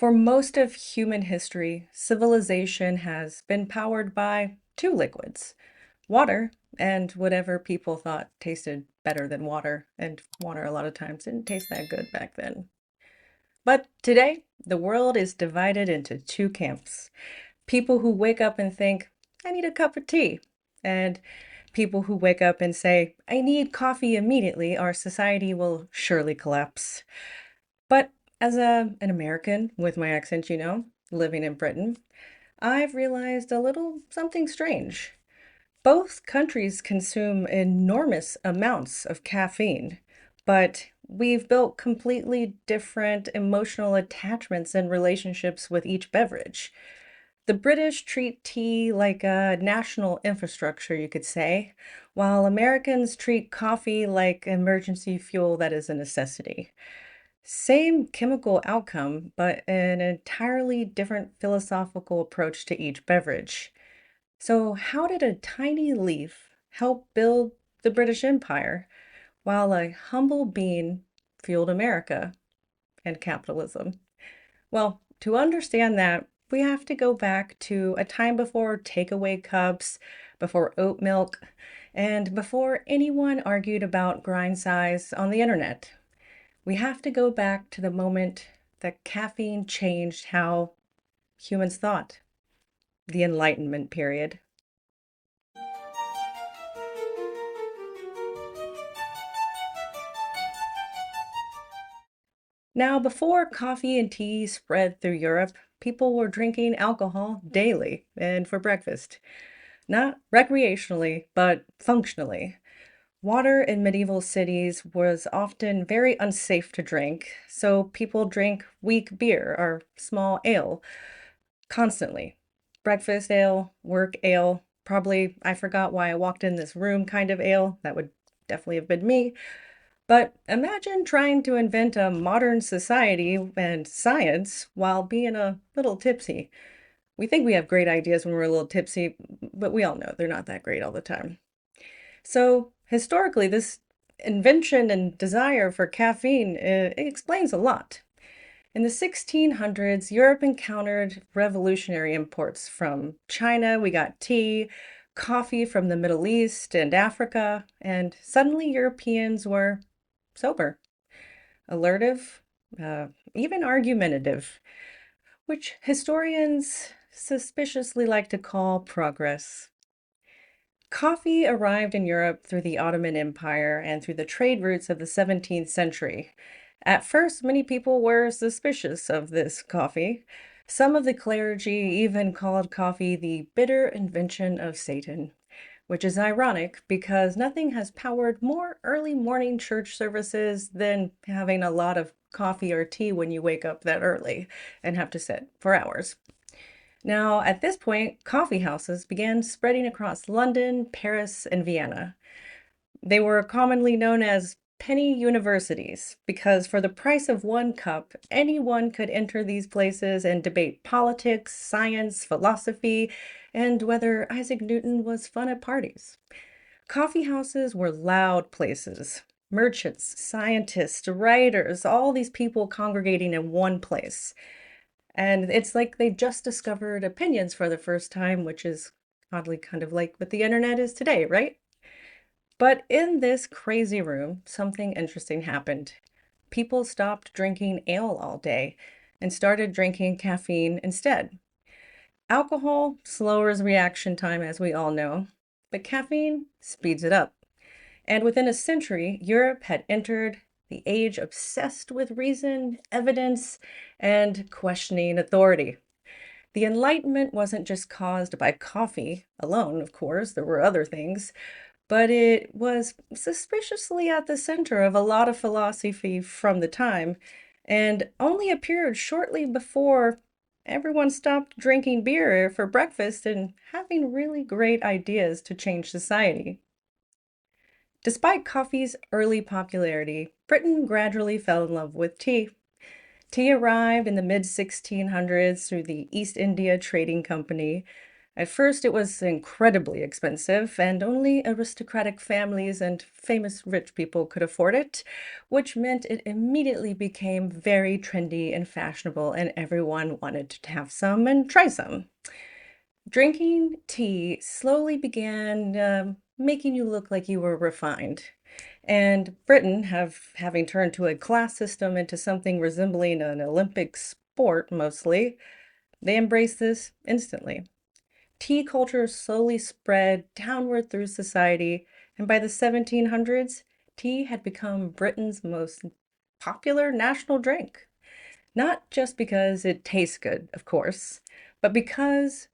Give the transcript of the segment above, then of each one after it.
For most of human history, civilization has been powered by two liquids, water and whatever people thought tasted better than water. And water a lot of times didn't taste that good back then. But today, the world is divided into two camps. People who wake up and think, I need a cup of tea. And people who wake up and say, I need coffee immediately, our society will surely collapse. But as an American with my accent, living in Britain, I've realized a little something strange. Both countries consume enormous amounts of caffeine, but we've built completely different emotional attachments and relationships with each beverage. The British treat tea like a national infrastructure, you could say, while Americans treat coffee like emergency fuel that is a necessity. Same chemical outcome, but an entirely different philosophical approach to each beverage. So, how did a tiny leaf help build the British Empire, while a humble bean fueled America and capitalism? Well, to understand that, we have to go back to a time before takeaway cups, before oat milk, and before anyone argued about grind size on the internet. We have to go back to the moment that caffeine changed how humans thought, the Enlightenment period. Now, before coffee and tea spread through Europe, people were drinking alcohol daily and for breakfast, not recreationally, but functionally. Water in medieval cities was often very unsafe to drink, so people drank weak beer or small ale constantly. Breakfast ale, work ale, probably I forgot why I walked in this room kind of ale. That would definitely have been me. But imagine trying to invent a modern society and science while being a little tipsy. We think we have great ideas when we're a little tipsy, but we all know they're not that great all the time. So, historically, this invention and desire for caffeine it explains a lot. In the 1600s, Europe encountered revolutionary imports from China. We got tea, coffee from the Middle East and Africa, and suddenly Europeans were sober, alertive, even argumentative, which historians suspiciously like to call progress. Coffee arrived in Europe through the Ottoman Empire and through the trade routes of the 17th century. At first, many people were suspicious of this coffee. Some of the clergy even called coffee the bitter invention of Satan, which is ironic because nothing has powered more early morning church services than having a lot of coffee or tea when you wake up that early and have to sit for hours. Now, at this point, coffee houses began spreading across London, Paris, and Vienna. They were commonly known as penny universities because for the price of one cup, anyone could enter these places and debate politics, science, philosophy, and whether Isaac Newton was fun at parties. Coffee houses were loud places. Merchants, scientists, writers, all these people congregating in one place. And it's like they just discovered opinions for the first time, which is oddly kind of like what the internet is today, right? But in this crazy room, something interesting happened. People stopped drinking ale all day and started drinking caffeine instead. Alcohol lowers reaction time, as we all know, but caffeine speeds it up. And within a century, Europe had entered the age obsessed with reason, evidence, and questioning authority. The Enlightenment wasn't just caused by coffee alone, of course, there were other things, but it was suspiciously at the center of a lot of philosophy from the time and only appeared shortly before everyone stopped drinking beer for breakfast and having really great ideas to change society. Despite coffee's early popularity, Britain gradually fell in love with tea. Tea arrived in the mid 1600s through the East India Trading Company. At first, it was incredibly expensive, and only aristocratic families and famous rich people could afford it, which meant it immediately became very trendy and fashionable, and everyone wanted to have some and try some. Drinking tea slowly began making you look like you were refined. And Britain, having turned to a class system into something resembling an Olympic sport mostly, they embraced this instantly. Tea culture slowly spread downward through society, and by the 1700s, tea had become Britain's most popular national drink. Not just because it tastes good, of course, but because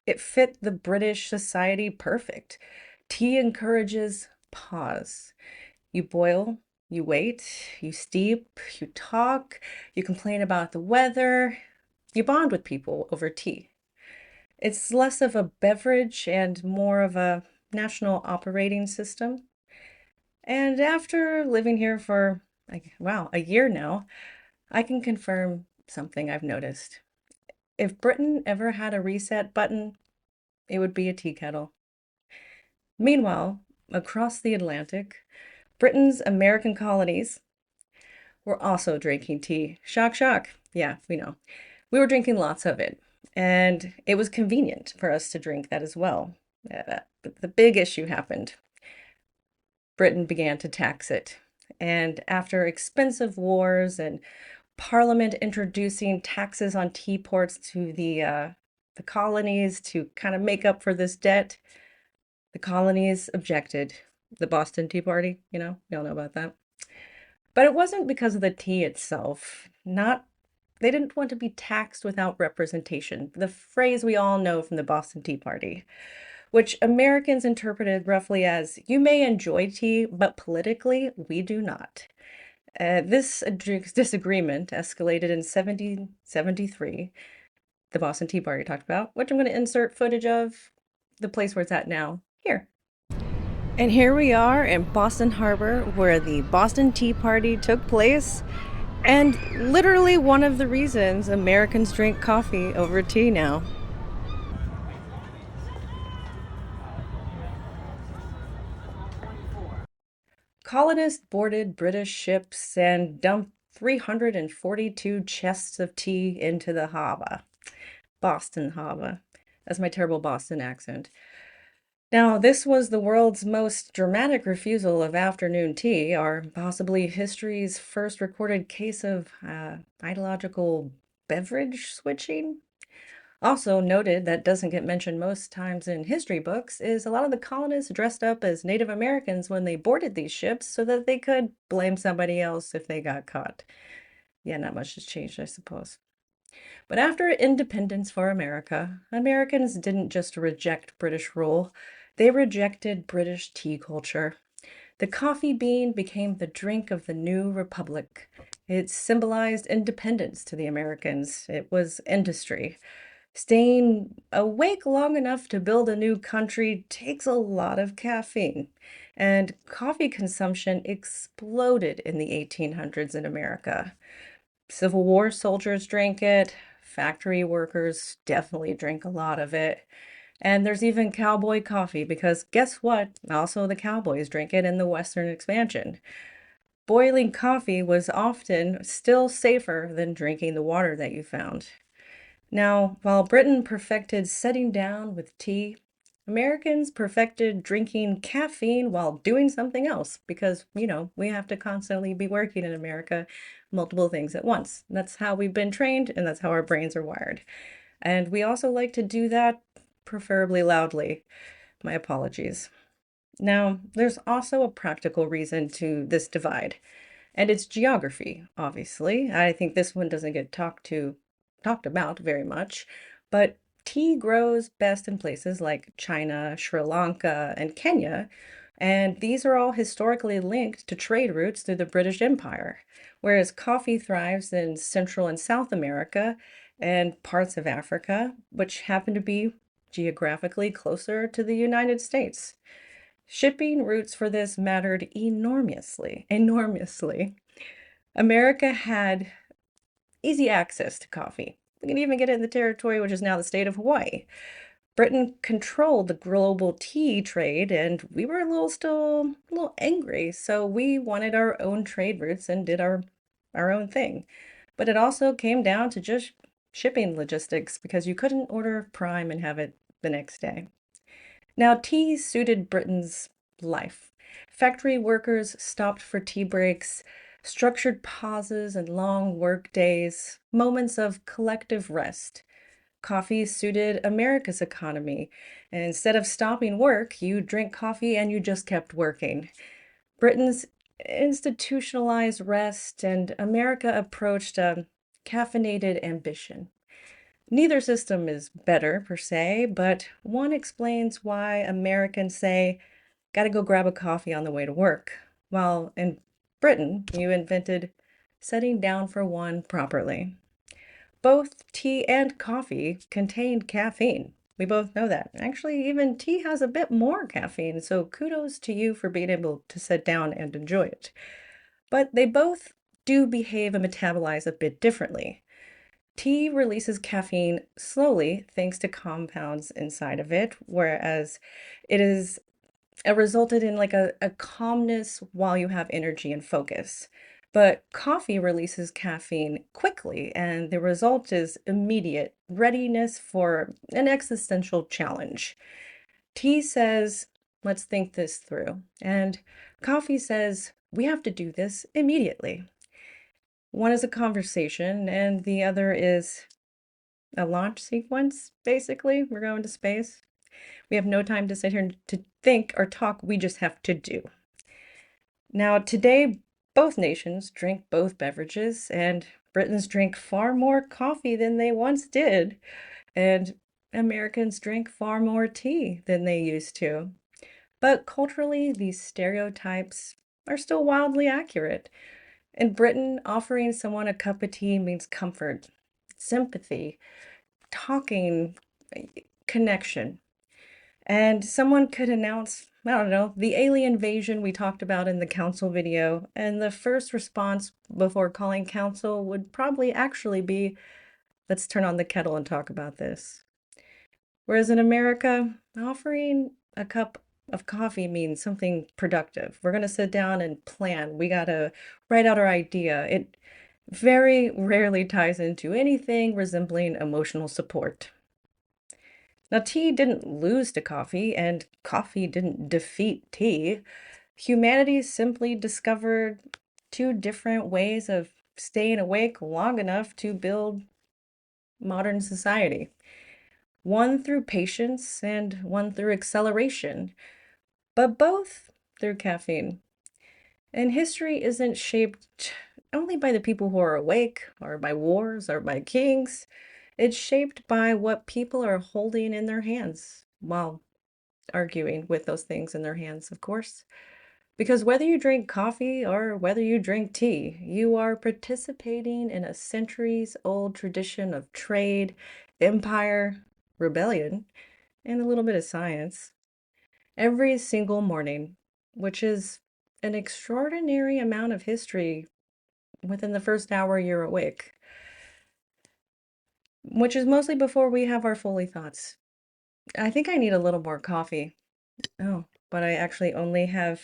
it fit the British society perfect. Tea encourages pause. You boil, you wait, you steep, you talk, you complain about the weather, you bond with people over tea. It's less of a beverage and more of a national operating system. And after living here for, like, wow, a year now, I can confirm something I've noticed. If Britain ever had a reset button, it would be a tea kettle. Meanwhile, across the Atlantic, Britain's American colonies were also drinking tea. Shock, shock. Yeah, we know. We were drinking lots of it, and it was convenient for us to drink that as well. But the big issue happened. Britain began to tax it. And after expensive wars and Parliament introducing taxes on tea ports to the colonies to kind of make up for this debt, the colonies objected. The Boston Tea Party, we all know about that. But it wasn't because of the tea itself. Not They didn't want to be taxed without representation. The phrase we all know from the Boston Tea Party, which Americans interpreted roughly as you may enjoy tea, but politically we do not. This disagreement escalated in 1773, the Boston Tea Party talked about, which I'm going to insert footage of the place where it's at now here. And here we are in Boston Harbor, where the Boston Tea Party took place. And literally one of the reasons Americans drink coffee over tea now. Colonists boarded British ships and dumped 342 chests of tea into the harbor. Boston Harbor. That's my terrible Boston accent. Now, this was the world's most dramatic refusal of afternoon tea, or possibly history's first recorded case of ideological beverage switching. Also noted that doesn't get mentioned most times in history books is a lot of the colonists dressed up as Native Americans when they boarded these ships so that they could blame somebody else if they got caught. Yeah, not much has changed, I suppose. But after independence for America, Americans didn't just reject British rule, they rejected British tea culture. The coffee bean became the drink of the new republic. It symbolized independence to the Americans. It was industry. Staying awake long enough to build a new country takes a lot of caffeine. And coffee consumption exploded in the 1800s in America. Civil War soldiers drank it. Factory workers definitely drink a lot of it. And there's even cowboy coffee because guess what? Also, the cowboys drink it in the Western expansion. Boiling coffee was often still safer than drinking the water that you found. Now, while Britain perfected setting down with tea, Americans perfected drinking caffeine while doing something else because, we have to constantly be working in America, multiple things at once. That's how we've been trained, and that's how our brains are wired. And we also like to do that preferably loudly. My apologies. Now, there's also a practical reason to this divide, and it's geography, obviously. I think this one doesn't get talked about very much, but tea grows best in places like China, Sri Lanka, and Kenya, and these are all historically linked to trade routes through the British Empire, whereas coffee thrives in Central and South America and parts of Africa, which happen to be geographically closer to the United States. Shipping routes for this mattered enormously, enormously. America had easy access to coffee. We can even get it in the territory, which is now the state of Hawaii. Britain controlled the global tea trade, and we were still a little angry. So we wanted our own trade routes and did our own thing. But it also came down to just shipping logistics because you couldn't order Prime and have it the next day. Now, tea suited Britain's life. Factory workers stopped for tea breaks, structured pauses and long work days, moments of collective rest. Coffee suited America's economy. And instead of stopping work, you drink coffee and you just kept working. Britain's institutionalized rest, and America approached a caffeinated ambition. Neither system is better per se, but one explains why Americans say, gotta go grab a coffee on the way to work, while in Britain, you invented setting down for one properly. Both tea and coffee contain caffeine. We both know that. Actually, even tea has a bit more caffeine, so kudos to you for being able to sit down and enjoy it. But they both do behave and metabolize a bit differently. Tea releases caffeine slowly thanks to compounds inside of it, whereas it is it resulted in like a calmness while you have energy and focus. But coffee releases caffeine quickly, and the result is immediate readiness for an existential challenge. Tea says, let's think this through. And coffee says, we have to do this immediately. One is a conversation, and the other is a launch sequence, basically. We're going to space. We have no time to sit here to think or talk, we just have to do. Now, today, both nations drink both beverages, and Britons drink far more coffee than they once did, and Americans drink far more tea than they used to. But culturally, these stereotypes are still wildly accurate. In Britain, offering someone a cup of tea means comfort, sympathy, talking, connection. And someone could announce, I don't know, the alien invasion we talked about in the council video, and the first response before calling council would probably actually be, let's turn on the kettle and talk about this. Whereas in America, offering a cup of coffee means something productive. We're going to sit down and plan. We got to write out our idea. It very rarely ties into anything resembling emotional support. Now, tea didn't lose to coffee, and coffee didn't defeat tea. Humanity simply discovered two different ways of staying awake long enough to build modern society. One through patience and one through acceleration, but both through caffeine. And history isn't shaped only by the people who are awake, or by wars, or by kings. It's shaped by what people are holding in their hands while arguing with those things in their hands, of course. Because whether you drink coffee or whether you drink tea, you are participating in a centuries old tradition of trade, empire, rebellion, and a little bit of science every single morning, which is an extraordinary amount of history within the first hour you're awake, which is mostly before we have our fully thoughts. I think I need a little more coffee. Oh, but I actually only have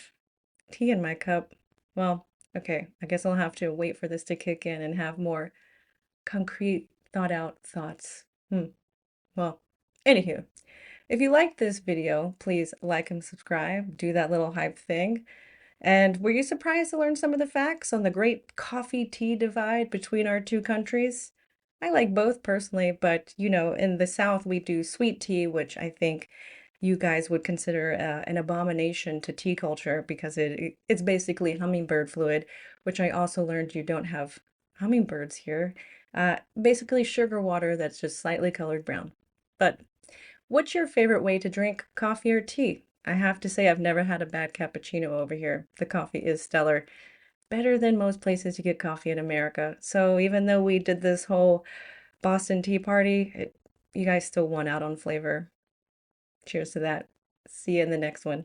tea in my cup. Well, okay, I guess I'll have to wait for this to kick in and have more concrete, thought out thoughts. Well, anywho, if you liked this video, please like and subscribe, do that little hype thing. And were you surprised to learn some of the facts on the great coffee tea divide between our two countries? I like both personally, but in the South we do sweet tea, which I think you guys would consider an abomination to tea culture because it's basically hummingbird fluid, which I also learned you don't have hummingbirds here. Basically sugar water that's just slightly colored brown. But what's your favorite way to drink coffee or tea? I have to say I've never had a bad cappuccino over here. The coffee is stellar. Better than most places you get coffee in America. So even though we did this whole Boston Tea Party, you guys still won out on flavor. Cheers to that. See you in the next one.